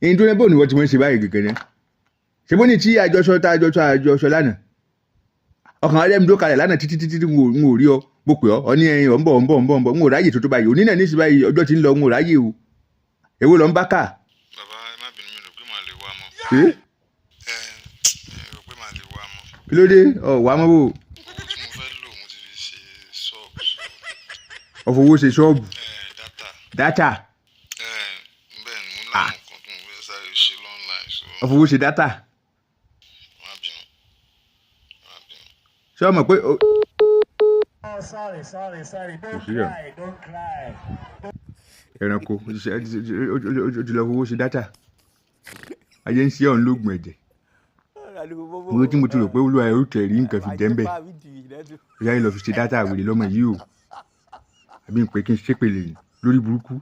èyí tó ní bò ní wọ́n ti mọ̀ ṣe báyìí gẹ́gẹ́ náà ṣe bó ní tí àjọṣọ lánàá ọkàn adé mi dó kalẹ̀ lánàá títí n ò rí ọ mo pè ọ ní ẹyin ọ̀ ń bọ̀ n ò ráyè tó báyìí òní náà ní sí báyìí ọjọ́ ti ń lọ n ò ráyè o èwo lọ ń bá kà. Bàbá ẹ má bínú mi rò pé màá lè wá mọ́. Rò pé màá lè wá mọ́. Kí ló dé wàá mọ́ bò. Owó tí mo fẹ́ lò mo ti fi ṣe ṣọ́ọ̀bù. Ọ̀fọwọ́ ṣe ṣọ́ọ̀bù. Dátà. Bẹ́ẹ̀ ni mo láwọn nǹkan tó mo fẹ́ sáré ṣe online. Ọ̀fọwọ́ ṣe dátà. Má bínú. Ṣé o mọ̀ pé. Oh, sorry. Don't cry. Ẹranko ojúlọ fowó ṣe dátà ayé ń ṣe ọ̀hún lóògùn ẹ̀jẹ̀ owó tí mo ti rò pé olúwa ẹ̀rú tẹ̀ rí nǹkan fi dẹ́ńbẹ̀ ìyá yìí lọ fi ṣe dátà àwèrè lọ́mọ yìí o àbí n pé kí n ṣépèlè lórí burúkú.